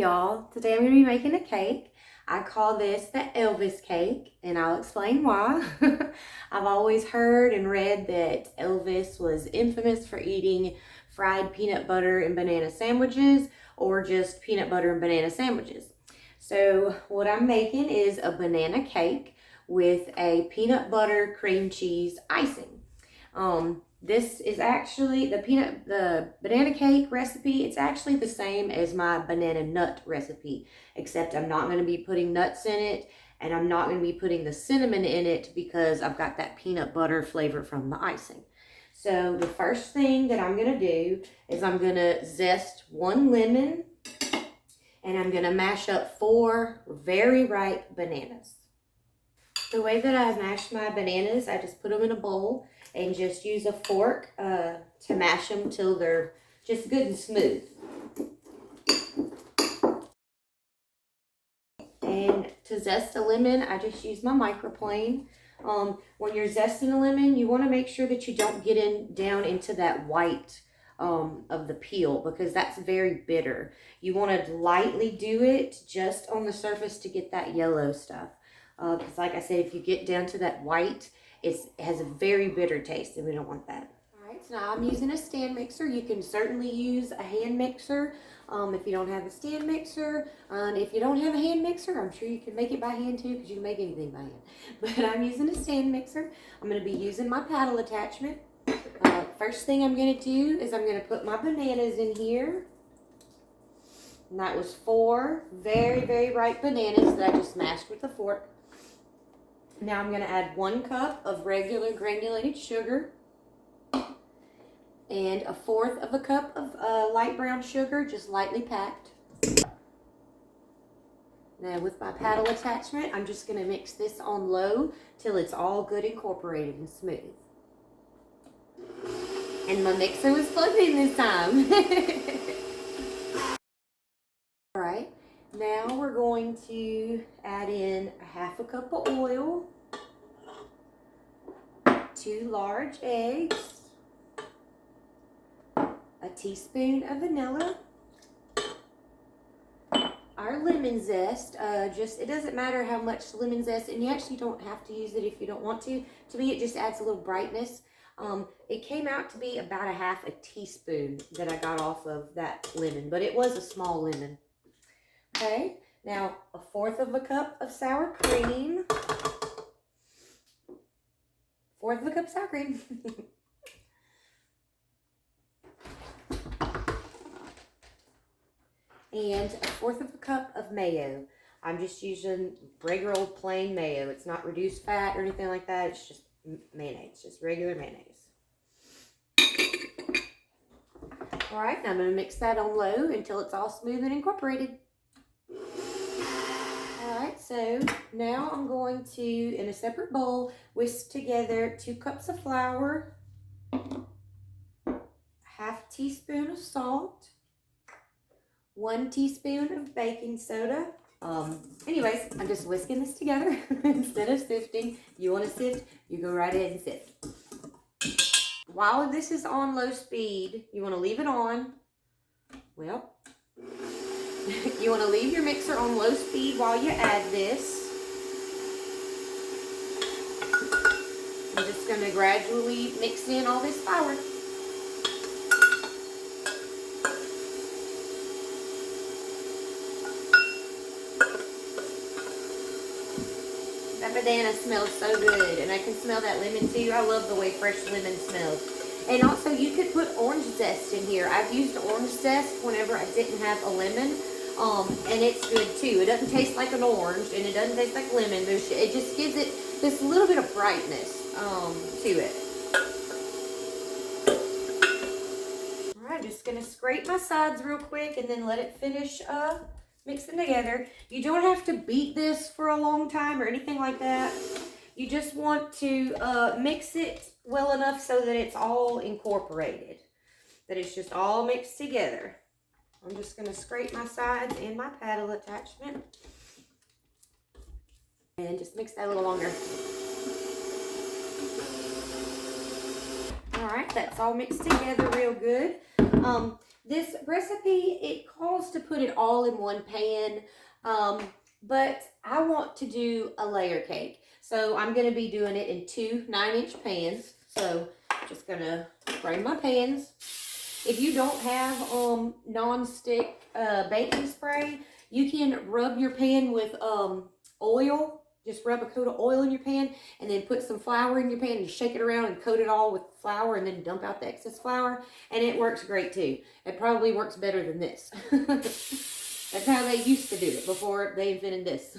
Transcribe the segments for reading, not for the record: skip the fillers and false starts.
y'all. Today I'm going to be making a cake. I call this the Elvis cake, and I'll explain why. I've always heard and read that Elvis was infamous for eating fried peanut butter and banana sandwiches, or just peanut butter and banana sandwiches. So what I'm making is a banana cake with a peanut butter cream cheese icing. This is actually the banana cake recipe. It's actually the same as my banana nut recipe, except I'm not going to be putting nuts in it, and I'm not going to be putting the cinnamon in it because I've got that peanut butter flavor from the icing. So the first thing that I'm going to do is I'm going to zest one lemon, and I'm going to mash up 4 very ripe bananas. The way that I mash my bananas, I just put them in a bowl and just use a fork to mash them till they're just good and smooth. And to zest a lemon, I just use my microplane. When you're zesting a lemon, you want to make sure that you don't get down into that white of the peel, because that's very bitter. You want to lightly do it just on the surface to get that yellow stuff. Because like I said, if you get down to that white, it has a very bitter taste, and we don't want that. All right, so now I'm using a stand mixer. You can certainly use a hand mixer if you don't have a stand mixer. And if you don't have a hand mixer, I'm sure you can make it by hand too, because you can make anything by hand. But I'm using a stand mixer. I'm going to be using my paddle attachment. First thing I'm going to do is I'm going to put my bananas in here. And that was 4 very, very ripe bananas that I just mashed with a fork. Now I'm going to add 1 cup of regular granulated sugar and 1/4 of a cup of light brown sugar, just lightly packed. Now with my paddle attachment, I'm just going to mix this on low till it's all good incorporated and smooth. And my mixer was plugged in this time. Alright, now we're going to add in 1/2 cup of oil, 2 large eggs, a teaspoon of vanilla, our lemon zest. It doesn't matter how much lemon zest, and you actually don't have to use it if you don't want to. To me, it just adds a little brightness. It came out to be about 1/2 teaspoon that I got off of that lemon, but it was a small lemon. Okay, now 1/4 of a cup of sour cream. 1/4 of a cup of sour cream. And 1/4 of a cup of mayo. I'm just using regular old plain mayo. It's not reduced fat or anything like that. It's just mayonnaise, just regular mayonnaise. All right, now I'm going to mix that on low until it's all smooth and incorporated. All right, so now I'm going to, in a separate bowl, whisk together 2 cups of flour, 1/2 teaspoon of salt, 1 teaspoon of baking soda. Anyways, I'm just whisking this together instead of sifting. You want to sift, you go right ahead and sift. While this is on low speed, you want to leave it on. Well, you want to leave your mixer on low speed while you add this. I'm just going to gradually mix in all this flour. That banana smells so good, and I can smell that lemon too. I love the way fresh lemon smells. And also, you could put orange zest in here. I've used orange zest whenever I didn't have a lemon, and it's good too. It doesn't taste like an orange, and it doesn't taste like lemon. It just gives it this little bit of brightness to it. All right, just gonna scrape my sides real quick, and then let it finish mixing together. You don't have to beat this for a long time or anything like that. You just want to mix it well enough so that it's all incorporated, that it's just all mixed together. I'm just going to scrape my sides and my paddle attachment and just mix that a little longer. All right, that's all mixed together real good. This recipe, it calls to put it all in one pan, but I want to do a layer cake. So I'm going to be doing it in two 9-inch pans. So just going to bring my pans. If you don't have non-stick baking spray, you can rub your pan with oil. Just rub a coat of oil in your pan and then put some flour in your pan and shake it around and coat it all with flour and then dump out the excess flour. And it works great too. It probably works better than this. That's how they used to do it before they invented this.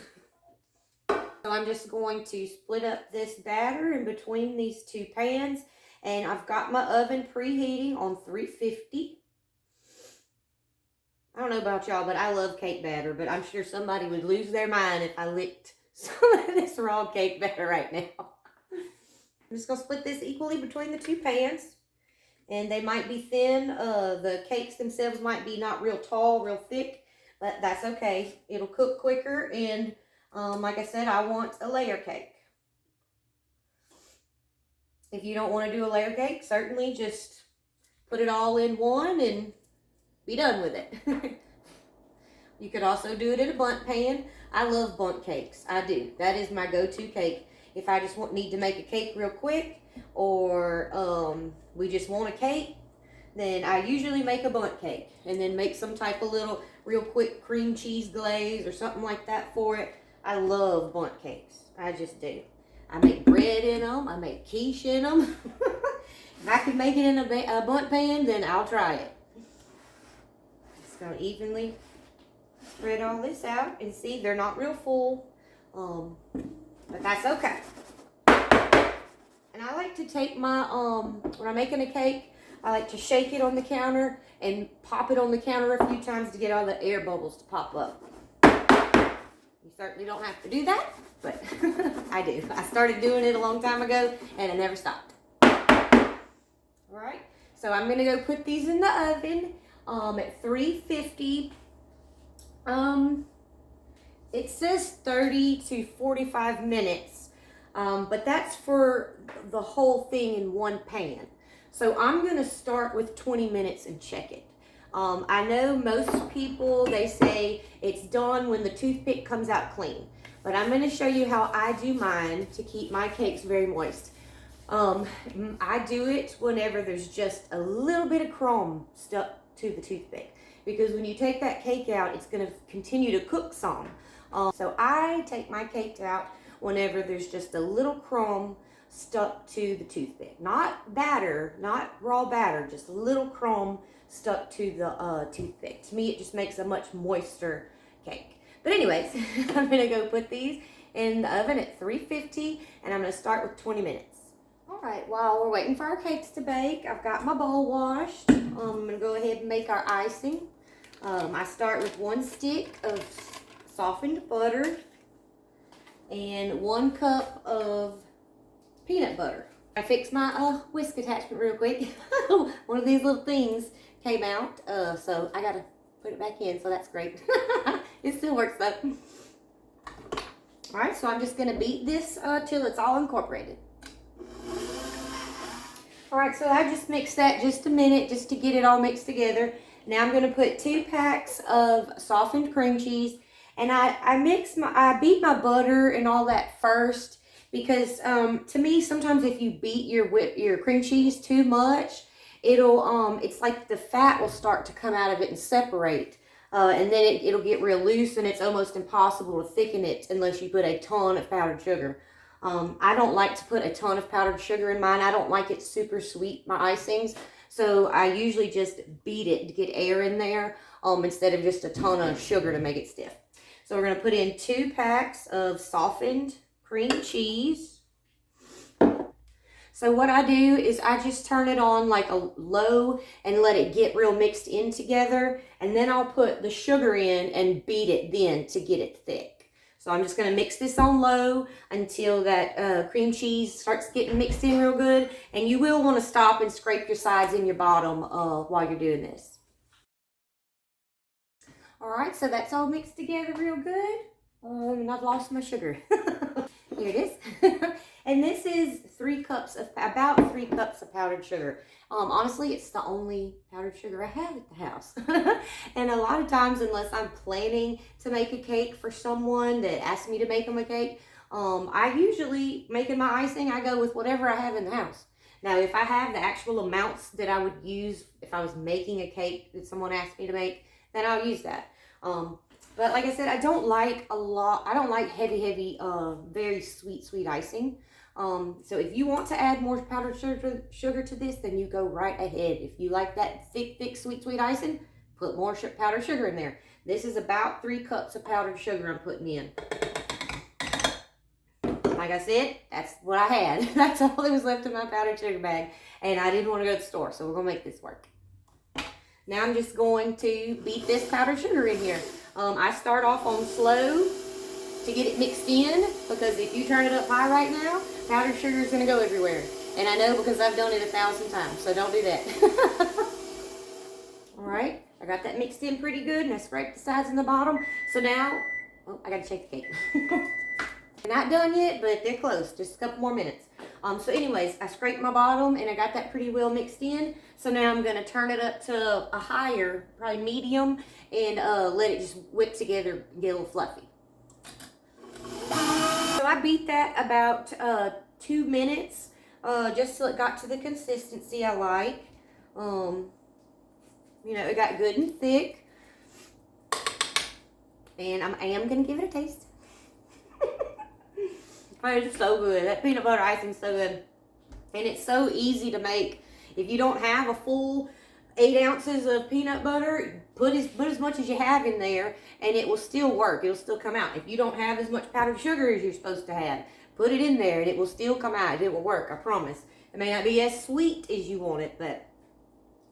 So I'm just going to split up this batter in between these two pans. And I've got my oven preheating on 350. I don't know about y'all, but I love cake batter. But I'm sure somebody would lose their mind if I licked some of this raw cake batter right now. I'm just going to split this equally between the two pans. And they might be thin. The cakes themselves might be not real tall, real thick. But that's okay. It'll cook quicker. And like I said, I want a layer cake. If you don't want to do a layer cake, certainly just put it all in one and be done with it. You could also do it in a bundt pan. I love bundt cakes. I do. That is my go-to cake. If I just need to make a cake real quick, or we just want a cake, then I usually make a bundt cake and then make some type of little real quick cream cheese glaze or something like that for it. I love bundt cakes. I just do. I make bread in them. I make quiche in them. If I can make it in a bundt pan, then I'll try it. Just going to evenly spread all this out, and see, they're not real full, but that's okay. And I like to take my when I'm making a cake, I like to shake it on the counter and pop it on the counter a few times to get all the air bubbles to pop up. You certainly don't have to do that, but I do. I started doing it a long time ago and I never stopped. All right, so I'm gonna go put these in the oven at 350. It says 30 to 45 minutes, but that's for the whole thing in one pan. So I'm going to start with 20 minutes and check it. I know most people, they say it's done when the toothpick comes out clean, but I'm going to show you how I do mine to keep my cakes very moist. I do it whenever there's just a little bit of crumb stuck to the toothpick. Because when you take that cake out, it's going to continue to cook some. So I take my cake out whenever there's just a little crumb stuck to the toothpick. Not batter, not raw batter, just a little crumb stuck to the toothpick. To me, it just makes a much moister cake. But anyways, I'm going to go put these in the oven at 350, and I'm going to start with 20 minutes. All right, while we're waiting for our cakes to bake, I've got my bowl washed. I'm going to go ahead and make our icing. I start with 1 stick of softened butter and 1 cup of peanut butter. I fixed my whisk attachment real quick. One of these little things came out, so I gotta put it back in, so that's great. It still works though. All right, so I'm just gonna beat this till it's all incorporated. All right, so I just mixed that just a minute just to get it all mixed together. Now I'm going to put 2 packs of softened cream cheese, and I beat my butter and all that first because to me sometimes if you beat your cream cheese too much, it's like the fat will start to come out of it and separate, and then it'll get real loose and it's almost impossible to thicken it unless you put a ton of powdered sugar. I don't like to put a ton of powdered sugar in mine. I don't like it super sweet, my icings. So I usually just beat it to get air in there instead of just a ton of sugar to make it stiff. So we're going to put in 2 packs of softened cream cheese. So what I do is I just turn it on like a low and let it get real mixed in together. And then I'll put the sugar in and beat it then to get it thick. So I'm just going to mix this on low until that cream cheese starts getting mixed in real good. And you will want to stop and scrape your sides and your bottom while you're doing this. All right, so that's all mixed together real good. And I've lost my sugar. Here it is. And this is about 3 cups of powdered sugar. Honestly, it's the only powdered sugar I have at the house. And a lot of times, unless I'm planning to make a cake for someone that asks me to make them a cake, I usually, making my icing, I go with whatever I have in the house. Now, if I have the actual amounts that I would use if I was making a cake that someone asked me to make, then I'll use that. But like I said, I don't like heavy, very sweet icing. So if you want to add more powdered sugar to this, then you go right ahead. If you like that thick, sweet icing, put more powdered sugar in there. This is about 3 cups of powdered sugar I'm putting in. Like I said, that's what I had. That's all that was left in my powdered sugar bag. And I didn't want to go to the store, so we're going to make this work. Now I'm just going to beat this powdered sugar in here. I start off on slow to get it mixed in, because if you turn it up high right now, powdered sugar is going to go everywhere. And I know because I've done it 1,000 times, so don't do that. Alright, I got that mixed in pretty good, and I scraped the sides and the bottom. So now, I got to shake the cake. They're not done yet, but they're close, just a couple more minutes. So anyways, I scraped my bottom and I got that pretty well mixed in. So now I'm going to turn it up to a higher, probably medium, and let it just whip together and get a little fluffy. So I beat that about 2 minutes, just so it got to the consistency I like. You know, it got good and thick. And I am going to give it a taste. Oh, it's so good. That peanut butter icing is so good. And it's so easy to make. If you don't have a full 8 ounces of peanut butter, put as much as you have in there, and it will still work. It'll still come out. If you don't have as much powdered sugar as you're supposed to have, put it in there, and it will still come out. It will work, I promise. It may not be as sweet as you want it, but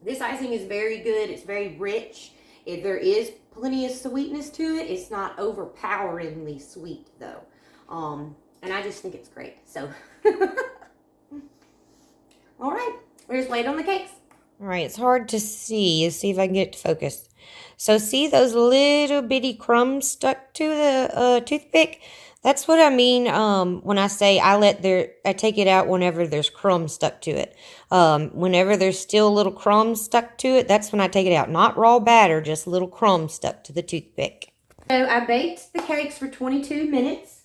this icing is very good. It's very rich. If there is plenty of sweetness to it, it's not overpoweringly sweet, though. And I just think it's great. So, all right, we're just waiting on the cakes. All right, it's hard to see. Let's see if I can get it to focus. So see those little bitty crumbs stuck to the toothpick? That's what I mean when I say I take it out whenever there's crumbs stuck to it. Whenever there's still little crumbs stuck to it, that's when I take it out. Not raw batter, just little crumbs stuck to the toothpick. So I baked the cakes for 22 minutes.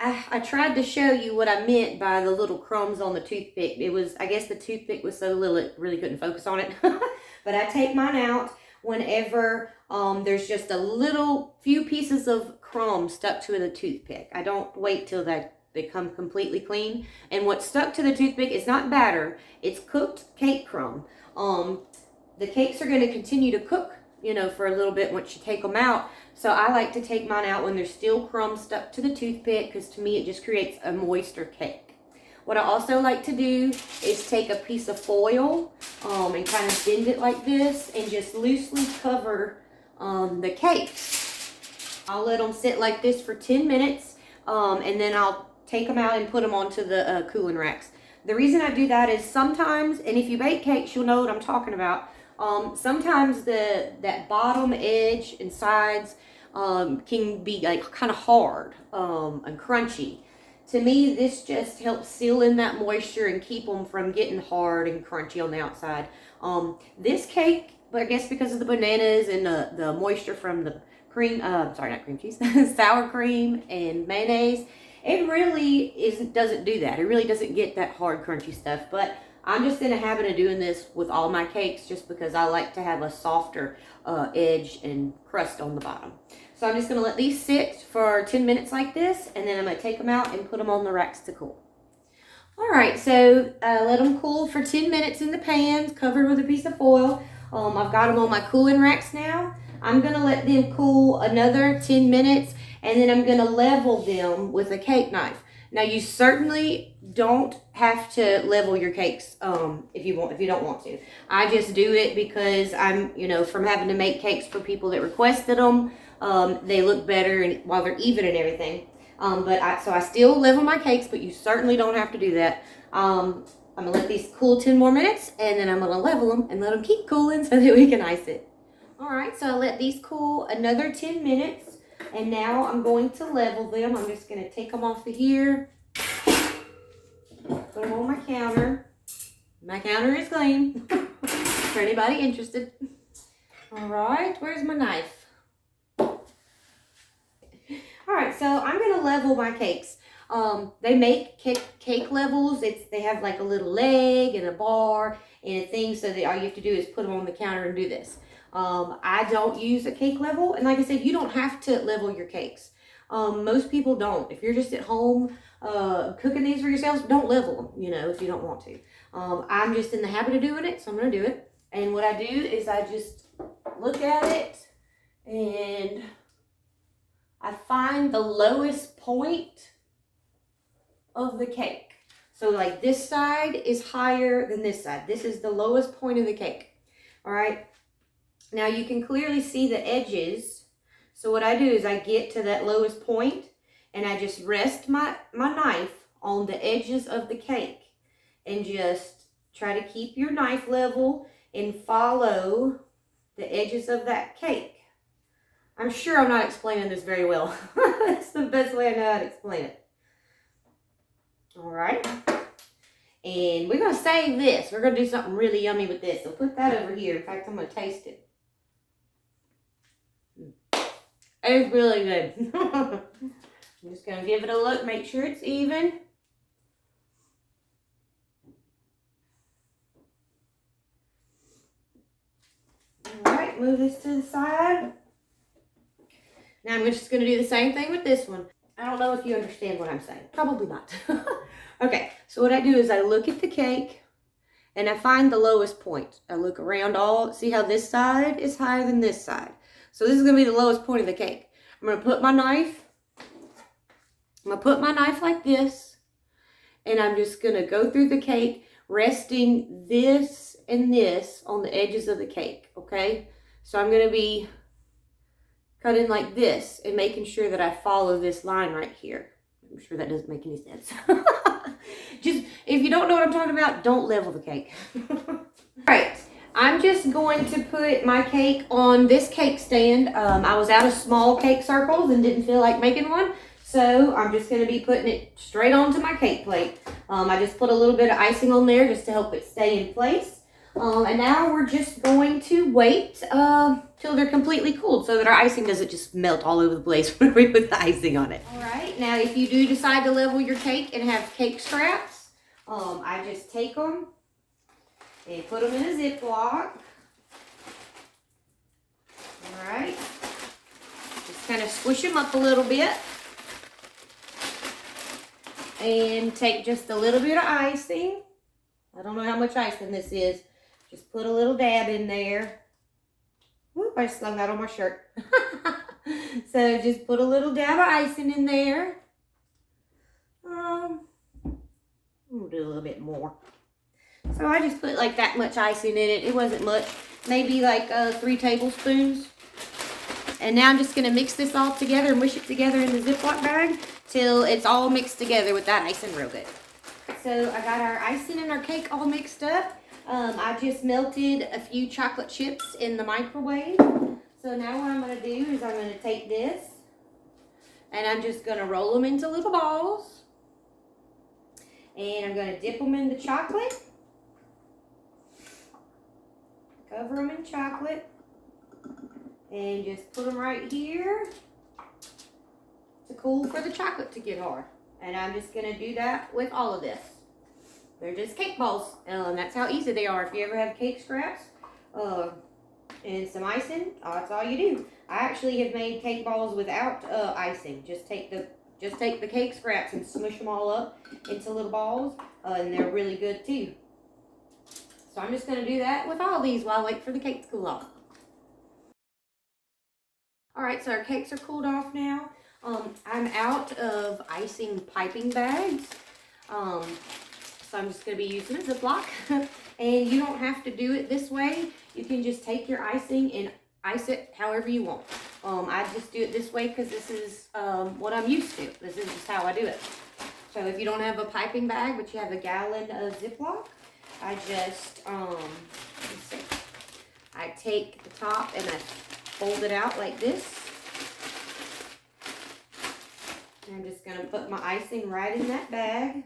I tried to show you what I meant by the little crumbs on the toothpick. I guess the toothpick was so little it really couldn't focus on it. But I take mine out whenever there's just a few pieces of crumb stuck to the toothpick. I don't wait till they become completely clean. And what's stuck to the toothpick is not batter, it's cooked cake crumb. The cakes are going to continue to cook, you know, for a little bit once you take them out. So I like to take mine out when there's still crumbs stuck to the toothpick, because to me it just creates a moister cake. What I also like to do is take a piece of foil and kind of bend it like this and just loosely cover the cakes. I'll let them sit like this for 10 minutes and then I'll take them out and put them onto the cooling racks. The reason I do that is sometimes, and if you bake cakes you'll know what I'm talking about, sometimes that bottom edge and sides can be like kind of hard and crunchy. To me, this just helps seal in that moisture and keep them from getting hard and crunchy on the outside. This cake, but I guess because of the bananas and the moisture from the cream, sorry, not cream cheese, sour cream and mayonnaise, it really doesn't do that. It really doesn't get that hard, crunchy stuff. But I'm just in a habit of doing this with all my cakes just because I like to have a softer edge and crust on the bottom. So I'm just going to let these sit for 10 minutes like this, and then I'm going to take them out and put them on the racks to cool. All right, so let them cool for 10 minutes in the pans, covered with a piece of foil. I've got them on my cooling racks now. I'm going to let them cool another 10 minutes, and then I'm going to level them with a cake knife. Now, you certainly don't have to level your cakes if you don't want to. I just do it because I'm, from having to make cakes for people that requested them, they look better and while they're even and everything. So I still level my cakes, but you certainly don't have to do that. I'm gonna let these cool 10 more minutes, and then I'm gonna level them and let them keep cooling so that we can ice it. All right, so I let these cool another 10 minutes. And now I'm going to level them. I'm just going to take them off of here, put them on my counter. My counter is clean for anybody interested. All right, where's my knife? All right, so I'm going to level my cakes. They make cake levels. They have like a little leg and a bar and a thing, so that all you have to do is put them on the counter and do this. I don't use a cake level, and like I said, you don't have to level your cakes. Most people don't. If you're just at home cooking these for yourselves, don't level them, you know, if you don't want to. I'm just in the habit of doing it, so I'm going to do it. And what I do is I just look at it and I find the lowest point of the cake. So like this side is higher than this side. This is the lowest point of the cake. All right. Now you can clearly see the edges. So what I do is I get to that lowest point and I just rest my knife on the edges of the cake and just try to keep your knife level and follow the edges of that cake. I'm sure I'm not explaining this very well. That's the best way I know how to explain it. All right. And we're going to save this. We're going to do something really yummy with this. So put that over here. In fact, I'm going to taste it. It's really good. I'm just going to give it a look, make sure it's even. All right, move this to the side. Now I'm just going to do the same thing with this one. I don't know if you understand what I'm saying. Probably not. Okay, so what I do is I look at the cake and I find the lowest point. I look around all, see how this side is higher than this side. So this is going to be the lowest point of the cake. I'm going to put my knife, like this, and I'm just going to go through the cake, resting this and this on the edges of the cake, okay? So I'm going to be cutting like this and making sure that I follow this line right here. I'm sure that doesn't make any sense. Just, if you don't know what I'm talking about, don't level the cake. All right, I'm just going to put my cake on this cake stand. I was out of small cake circles and didn't feel like making one, so I'm just going to be putting it straight onto my cake plate. I just put a little bit of icing on there just to help it stay in place. And now we're just going to wait till they're completely cooled so that our icing doesn't just melt all over the place when we put the icing on it. All right, now if you do decide to level your cake and have cake scraps, I just take them and put them in a Ziploc. All right, just kind of squish them up a little bit and take just a little bit of icing. I don't know how much icing this is. Just put a little dab in there. Whoop, I slung that on my shirt. So just put a little dab of icing in there. We'll do a little bit more. So I just put like that much icing in it. It wasn't much, maybe like 3 tablespoons. And now I'm just gonna mix this all together and mush it together in the Ziploc bag till it's all mixed together with that icing real good. So I got our icing and our cake all mixed up. I just melted a few chocolate chips in the microwave. So now what I'm going to do is I'm going to take this and I'm just going to roll them into little balls. And I'm going to dip them in the chocolate. Cover them in chocolate. And just put them right here to cool for the chocolate to get hard. And I'm just going to do that with all of this. They're just cake balls. That's how easy they are. If you ever have cake scraps and some icing, that's all you do. I actually have made cake balls without icing. Just take the cake scraps and smush them all up into little balls, and they're really good too. So I'm just going to do that with all these while I wait for the cake to cool off. All right, so our cakes are cooled off now. I'm out of icing piping bags. So I'm just going to be using a Ziploc. And you don't have to do it this way. You can just take your icing and ice it however you want. I just do it this way because this is what I'm used to. This is just how I do it. So if you don't have a piping bag, but you have a gallon of Ziploc, I just, let's see. I take the top and I fold it out like this. I'm just going to put my icing right in that bag.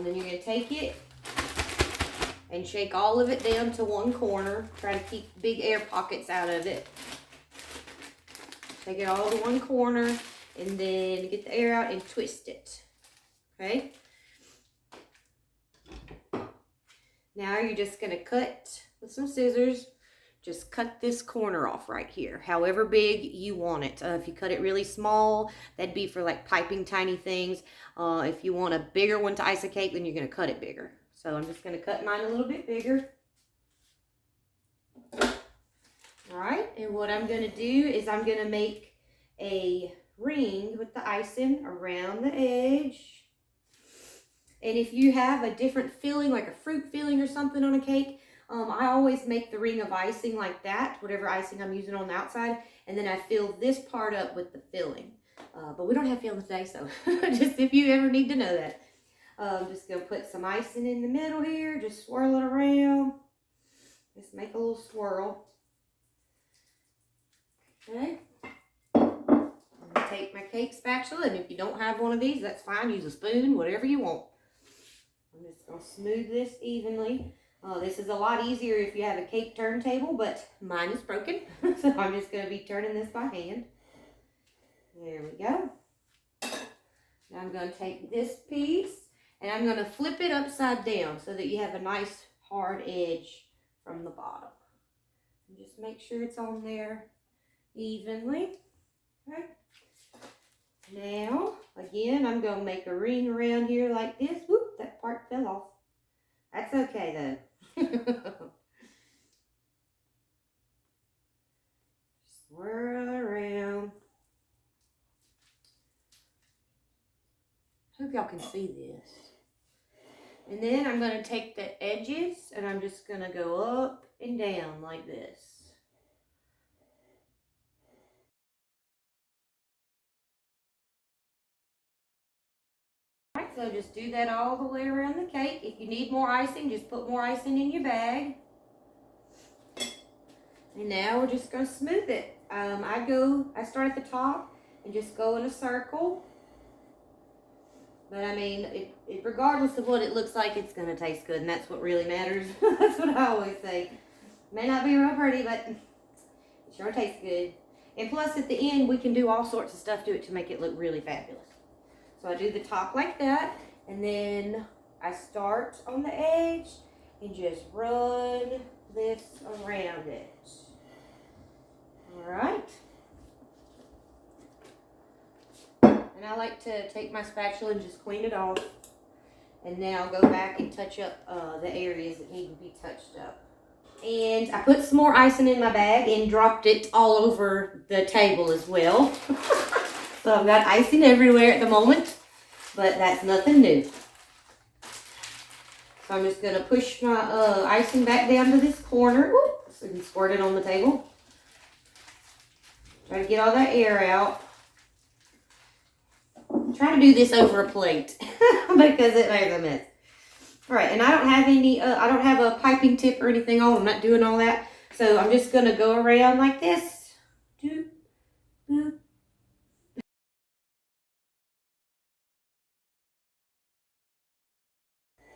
Then you're going to take it and shake all of it down to one corner. Try to keep big air pockets out of it. Take it all to one corner and then get the air out and twist it. Okay? Now you're just going to cut with some scissors. Just cut this corner off right here, however big you want it. If you cut it really small, that'd be for like piping tiny things. If you want a bigger one to ice a cake, then you're going to cut it bigger. So I'm just going to cut mine a little bit bigger. All right, and what I'm going to do is I'm going to make a ring with the icing around the edge. And if you have a different filling, like a fruit filling or something on a cake, I always make the ring of icing like that, whatever icing I'm using on the outside, and then I fill this part up with the filling. But we don't have filling today, so just if you ever need to know that. I'm just going to put some icing in the middle here, just swirl it around. Just make a little swirl. Okay. I'm going to take my cake spatula, and if you don't have one of these, that's fine. Use a spoon, whatever you want. I'm just going to smooth this evenly. This is a lot easier if you have a cake turntable, but mine is broken. So I'm just going to be turning this by hand. There we go. Now I'm going to take this piece and I'm going to flip it upside down so that you have a nice hard edge from the bottom. And just make sure it's on there evenly. Okay. Now, again, I'm going to make a ring around here like this. Whoop, that part fell off. That's okay though. Swirl around. Hope y'all can see this. And then I'm going to take the edges and I'm just going to go up and down like this. Alright, so just do that all the way around the cake. If you need more icing, just put more icing in your bag. And now we're just going to smooth it. I start at the top and just go in a circle. But I mean, regardless of what it looks like, it's going to taste good, and that's what really matters. That's what I always say. May not be real pretty, but it sure tastes good. And plus, at the end, we can do all sorts of stuff to it to make it look really fabulous. So I do the top like that, and then I start on the edge and just run this around it. All right. And I like to take my spatula and just clean it off. And now go back and touch up the areas that need to be touched up. And I put some more icing in my bag and dropped it all over the table as well. So I've got icing everywhere at the moment, but that's nothing new. So I'm just going to push my icing back down to this corner. Whoop, so you can squirt it on the table. Try to get all that air out. Try to do this over a plate because it makes a mess. All right, and I don't have any, I don't have a piping tip or anything on. I'm not doing all that. So I'm just going to go around like this. Doop, boop.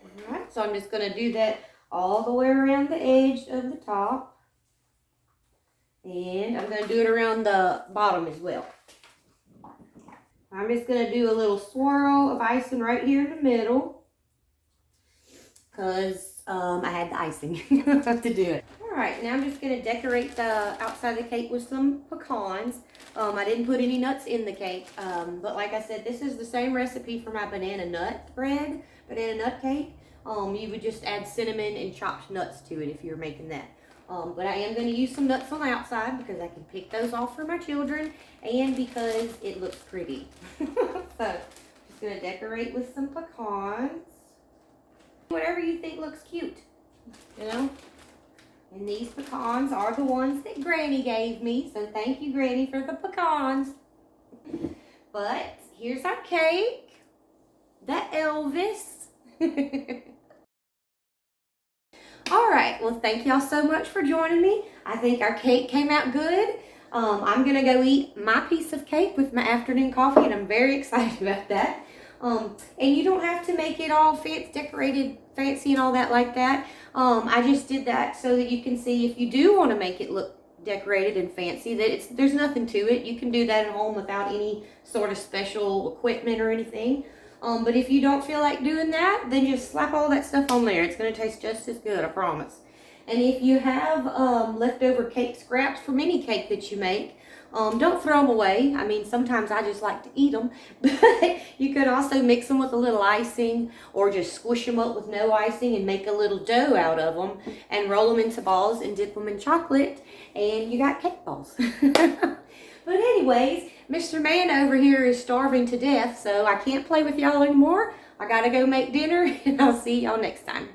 All right, so I'm just going to do that all the way around the edge of the top. And I'm going to do it around the bottom as well. I'm just going to do a little swirl of icing right here in the middle. Because I had the icing to do it. Alright, now I'm just going to decorate the outside of the cake with some pecans. I didn't put any nuts in the cake. But like I said, this is the same recipe for my banana nut nut cake. You would just add cinnamon and chopped nuts to it if you're making that. But I am going to use some nuts on the outside because I can pick those off for my children and because it looks pretty. So, just going to decorate with some pecans. Whatever you think looks cute, you know. And these pecans are the ones that Granny gave me. So, thank you, Granny, for the pecans. But, here's our cake. The Elvis. All right, well, thank y'all so much for joining me. I think our cake came out good. I'm gonna go eat my piece of cake with my afternoon coffee, and I'm very excited about that. And you don't have to make it all decorated, fancy, and all that like that. I just did that so that you can see if you do want to make it look decorated and fancy, that there's nothing to it. You can do that at home without any sort of special equipment or anything. But if you don't feel like doing that, then just slap all that stuff on there. It's going to taste just as good, I promise. And if you have leftover cake scraps from any cake that you make, don't throw them away. I mean, sometimes I just like to eat them. But you could also mix them with a little icing, or just squish them up with no icing and make a little dough out of them and roll them into balls and dip them in chocolate. And you got cake balls. But anyways, Mr. Man over here is starving to death, so I can't play with y'all anymore. I gotta go make dinner, and I'll see y'all next time.